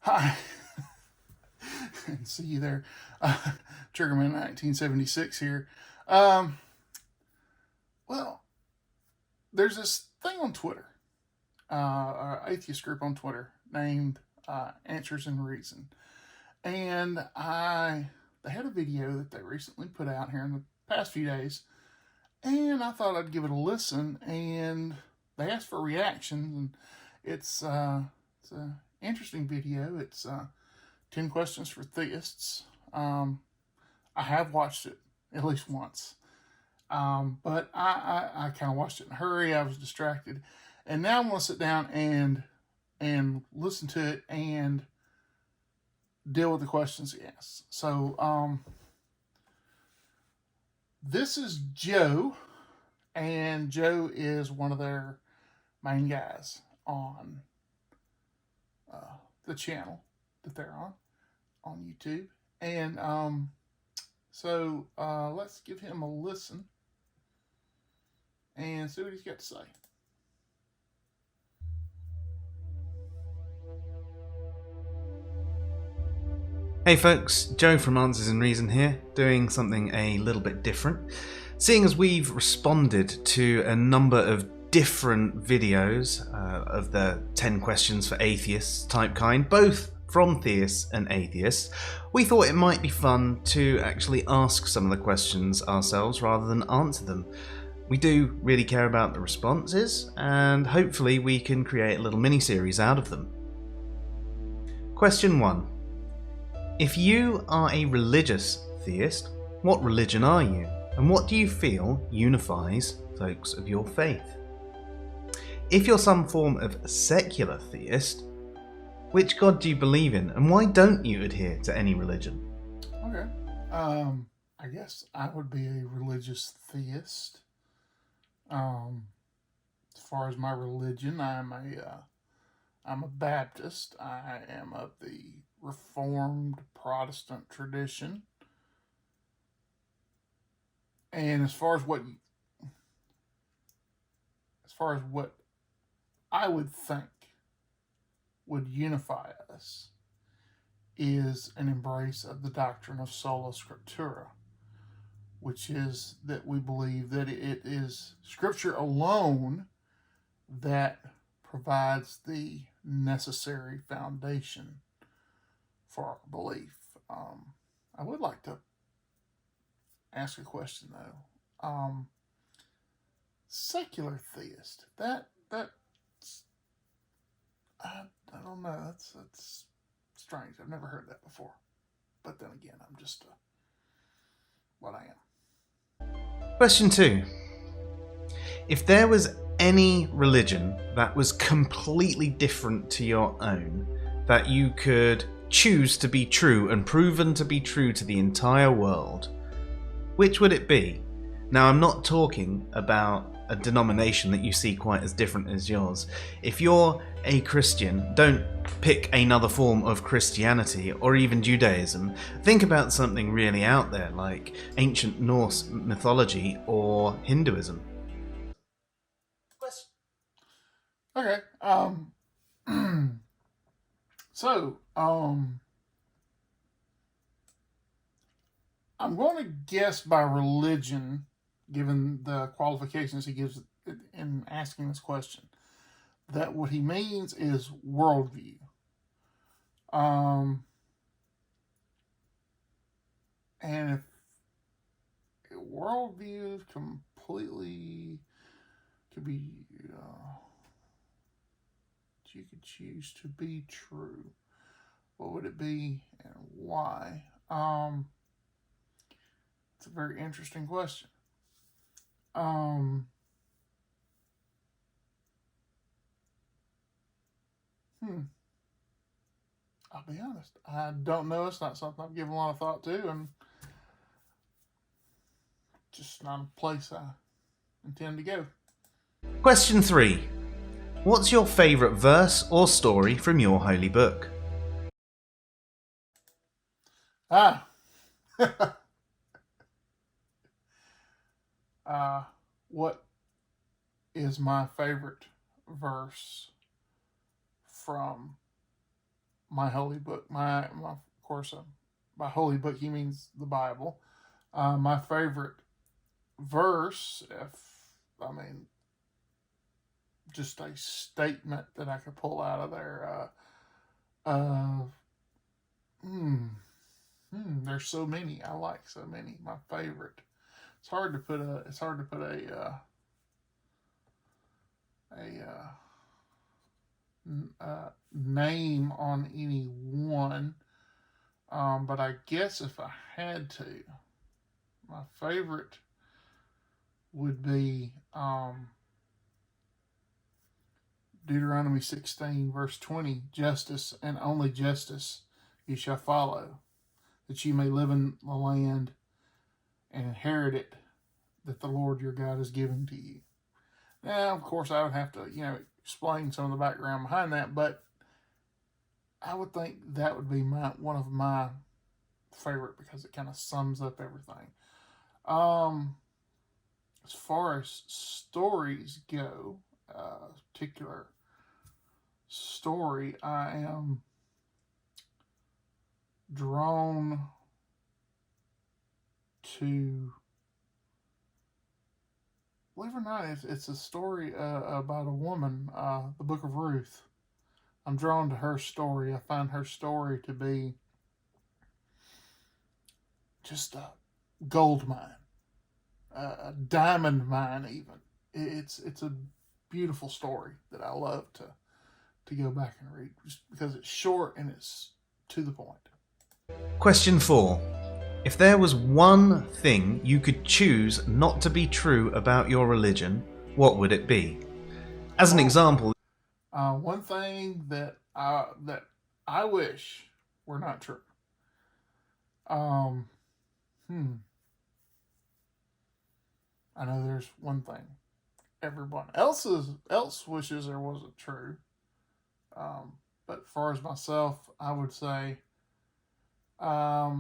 Hi, and see you there. Triggerman 1976 here. Um, well, there's this thing on Twitter, an atheist group on Twitter named Answers in Reason. And they had a video that they recently put out here in the past few days. And I thought I'd give it a listen. And they asked for reactions. And it's an interesting video. It's 10 Questions for Theists. I have watched it at least once. But I kind of watched it in a hurry. I was distracted. And now I'm going to sit down and listen to it and deal with the questions he asks. So this is Joe. And Joe is one of their main guys on the channel that they're on YouTube. And so let's give him a listen and see what he's got to say. Hey folks, Joe from Answers in Reason here, doing something a little bit different. Seeing as we've responded to a number of different videos of the 10 questions for atheists type kind, both from theists and atheists, we thought it might be fun to actually ask some of the questions ourselves rather than answer them. We do really care about the responses, and hopefully we can create a little mini-series out of them. Question 1. If you are a religious theist, what religion are you? And what do you feel unifies folks of your faith? If you're some form of secular theist, which God do you believe in, and why don't you adhere to any religion? Okay. I guess I would be a religious theist. As far as my religion, I'm a Baptist. I am of the Reformed Protestant tradition. And as far as what I would think would unify us is an embrace of the doctrine of sola scriptura, which is that we believe that it is Scripture alone that provides the necessary foundation for our belief. I would like to ask a question though. Secular theist. That's I don't know. That's strange. I've never heard that before. But then again, I'm just what I am. Question 2. If there was any religion that was completely different to your own, that you could choose to be true and proven to be true to the entire world, which would it be? Now, I'm not talking about a denomination that you see quite as different as yours. If you're a Christian, don't pick another form of Christianity or even Judaism. Think about something really out there like ancient Norse mythology or Hinduism. Okay. So, I'm going to guess by religion, given the qualifications he gives in asking this question, that what he means is worldview. And if worldview completely could be, you could choose to be true, what would it be and why? It's a very interesting question. I'll be honest. I don't know. It's not something I've given a lot of thought to, and just not a place I intend to go. Question 3. What's your favourite verse or story from your holy book? What is my favorite verse from my holy book. Of course, by holy book he means the Bible. My favorite verse, just a statement that I could pull out of there. There's so many. I like so many. My favorite. It's hard to put a name on any one. But I guess if I had to, my favorite would be Deuteronomy 16, verse 20. Justice and only justice you shall follow, that you may live in the land and inherit it that the Lord your God has given to you. Now, of course, I would have to, explain some of the background behind that, but I would think that would be one of my favorite because it kind of sums up everything. As far as stories go, particular story, I am drawn to, believe it or not, it's a story about a woman, the Book of Ruth. I'm drawn to her story. I find her story to be just a gold mine, a diamond mine even. It's a beautiful story that I love to go back and read, just because it's short and it's to the point. Question 4. If there was one thing you could choose not to be true about your religion, what would it be? As an example, one thing that I wish were not true. I know there's one thing everyone else wishes there wasn't true. But as far as myself, I would say, I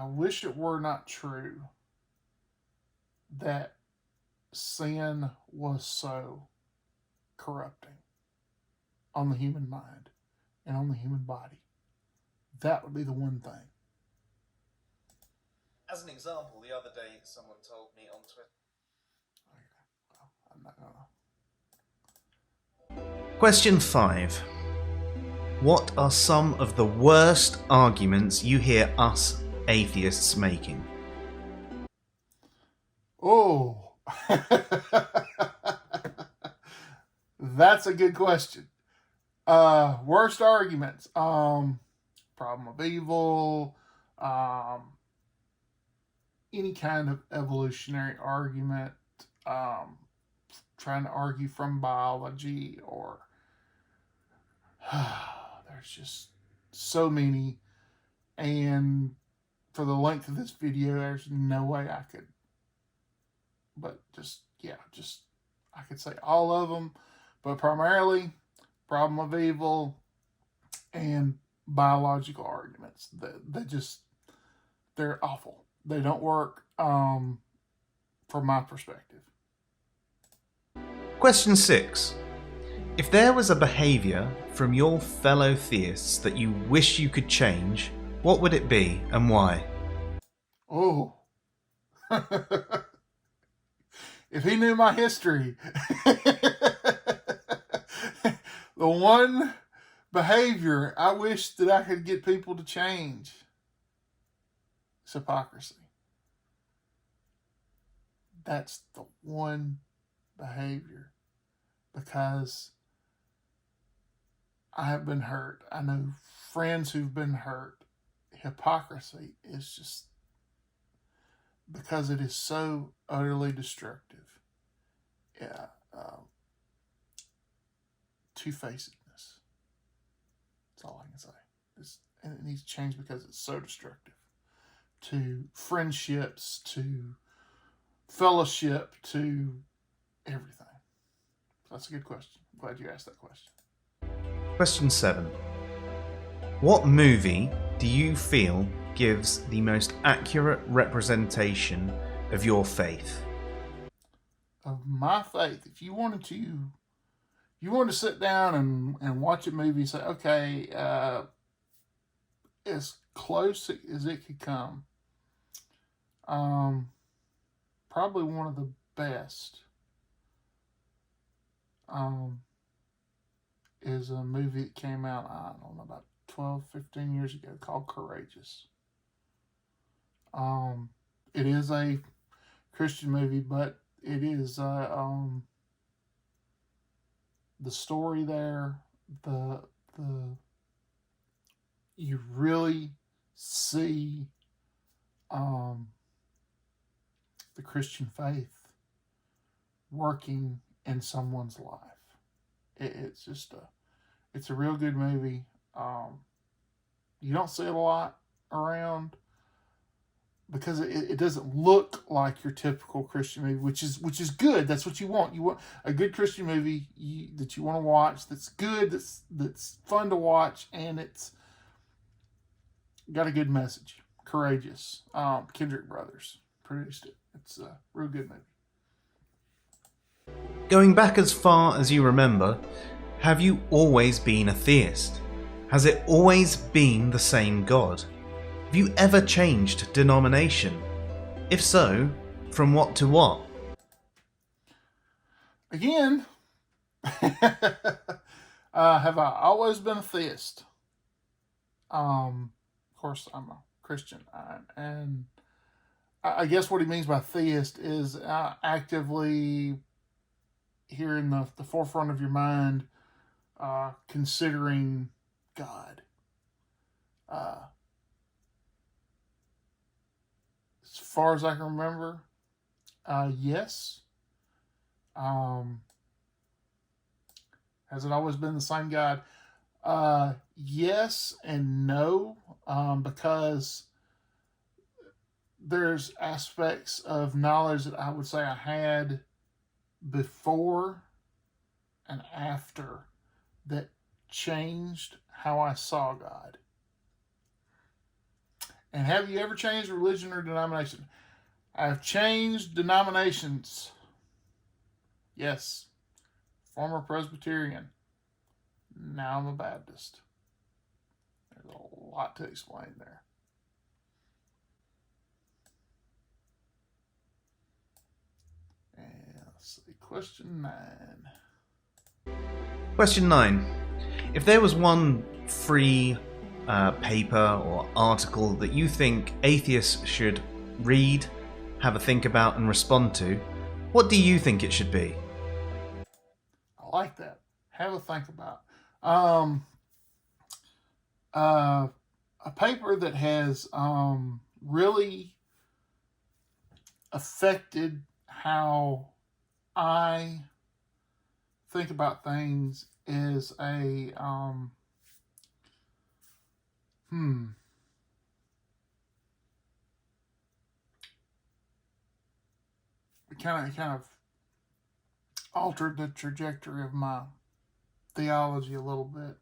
wish it were not true that sin was so corrupting on the human mind and on the human body. That would be the one thing. As an example, the other day someone told me on Twitter. Well, I'm not gonna. Question 5. What are some of the worst arguments you hear us atheists making? Oh, that's a good question. Worst arguments. Problem of evil. Any kind of evolutionary argument. Trying to argue from biology, or there's just so many, and for the length of this video, there's no way I could. But I could say all of them, but primarily problem of evil and biological arguments. They're awful. They don't work from my perspective. Question 6. If there was a behaviour from your fellow theists that you wish you could change, what would it be and why? Oh. If he knew my history, the one behavior I wish that I could get people to change is hypocrisy. That's the one behavior, because I have been hurt. I know friends who've been hurt. Hypocrisy is just, because it is so utterly destructive. Yeah, two-facedness. That's all I can say. And it needs to change because it's so destructive to friendships, to fellowship, to everything. That's a good question. I'm glad you asked that question. Question 7. What movie do you feel gives the most accurate representation of your faith? Of my faith, if you wanted to you want to sit down and watch a movie and say, okay, as close as it could come. Probably one of the best is a movie that came out, I don't know, about 12, 15 years ago called Courageous. It is a Christian movie, but it is the story there, the you really see the Christian faith working in someone's life. It's a real good movie. You don't see it a lot around because it doesn't look like your typical Christian movie, which is good. That's what you want. You want a good Christian movie that you want to watch. That's good. That's fun to watch, and it's got a good message. Courageous. Kendrick Brothers produced it. It's a real good movie. Going back as far as you remember, have you always been a theist? Has it always been the same God? Have you ever changed denomination? If so, from what to what? Again, have I always been a theist? Of course, I'm a Christian, and I guess what he means by theist is actively here in the forefront of your mind, considering God. As far as I can remember, yes. Has it always been the same God? Yes and no, because there's aspects of knowledge that I would say I had before and after that changed how I saw God. And have you ever changed religion or denomination? I've changed denominations. Yes. Former Presbyterian. Now I'm a Baptist. There's a lot to explain there. And let's see, question 9. Question 9. If there was one free paper or article that you think atheists should read, have a think about and respond to, what do you think it should be? I like that. Have a think about. A paper that has really affected how I think about things is a kind of altered the trajectory of my theology a little bit.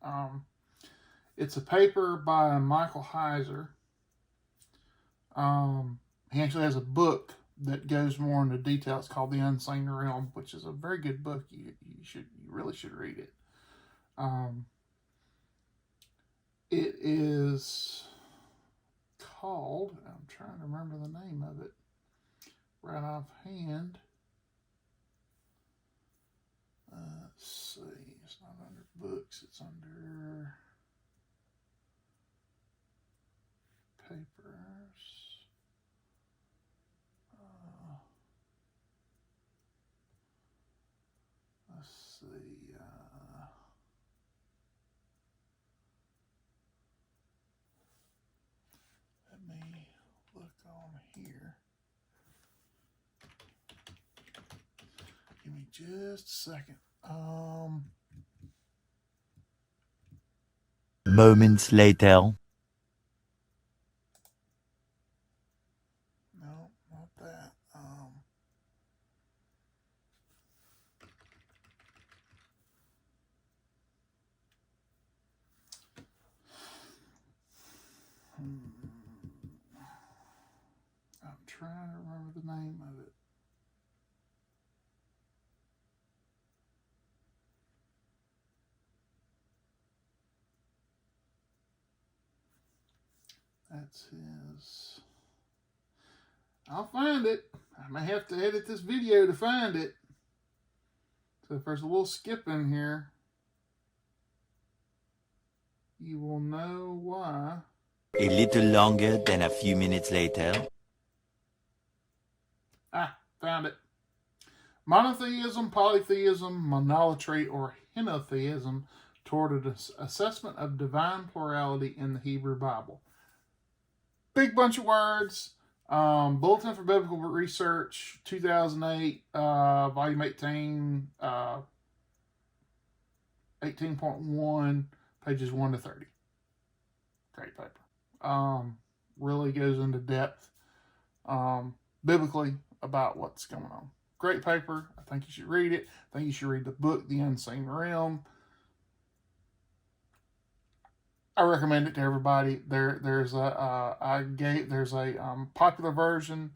It's a paper by Michael Heiser. He actually has a book that goes more into detail. It's called The Unseen Realm, which is a very good book. You really should read it. It is called, I'm trying to remember the name of it right offhand. Let's see, it's not under books, it's under papers. Let's see. Let me look on here. Give me just a second. Moments later. No, not that. I'm trying to remember the name of it. That's his. I'll find it. I may have to edit this video to find it. So if there's a little skip in here, you will know why. A little longer than a few minutes later. Found it. Monotheism, Polytheism, Monolatry, or Henotheism toward an assessment of divine plurality in the Hebrew Bible. Big bunch of words. Bulletin for Biblical Research, 2008, volume 18, 18.1, pages 1 to 30. Great paper. Really goes into depth, biblically, about what's going on. Great paper. I think you should read it. I think you should read the book, The Unseen Realm. I recommend it to everybody. There's a popular version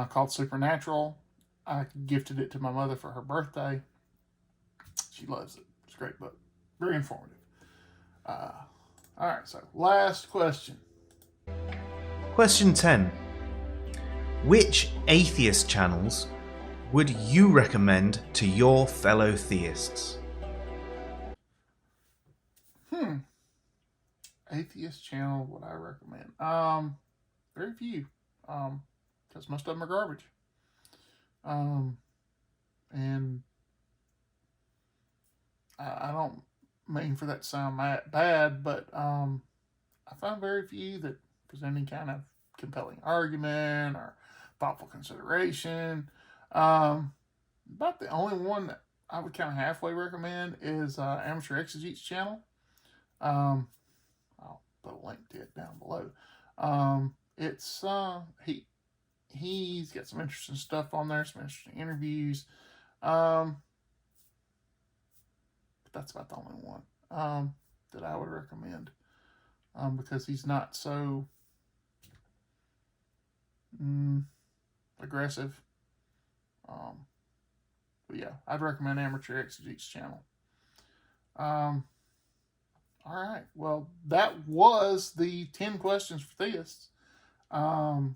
called Supernatural. I gifted it to my mother for her birthday. She loves it. It's a great book. Very informative. All right, so last question. Question 10. Which atheist channels would you recommend to your fellow theists? Atheist channel would I recommend? Very few. Because most of them are garbage. And I don't mean for that to sound bad, but I find very few that present any kind of compelling argument or thoughtful consideration. About the only one that I would kind of halfway recommend is Amateur Exegete's channel. I'll put a link to it down below. It's he's got some interesting stuff on there, some interesting interviews. But that's about the only one that I would recommend, because he's not so aggressive. But yeah, I'd recommend Amateur Exegete's channel. All right. Well, that was the 10 questions for theists. I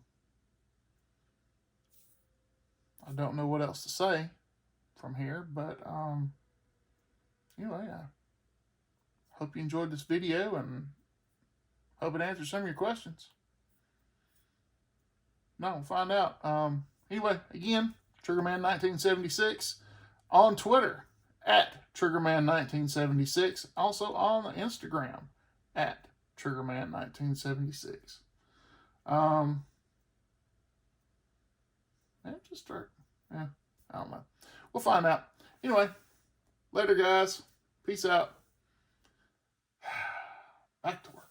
don't know what else to say from here, but anyway, I hope you enjoyed this video and hope it answers some of your questions. No, we'll find out. Anyway, again, Triggerman1976 on Twitter at Triggerman1976. Also on Instagram at Triggerman1976. Just start. Yeah, I don't know. We'll find out. Anyway, later, guys. Peace out. Back to work.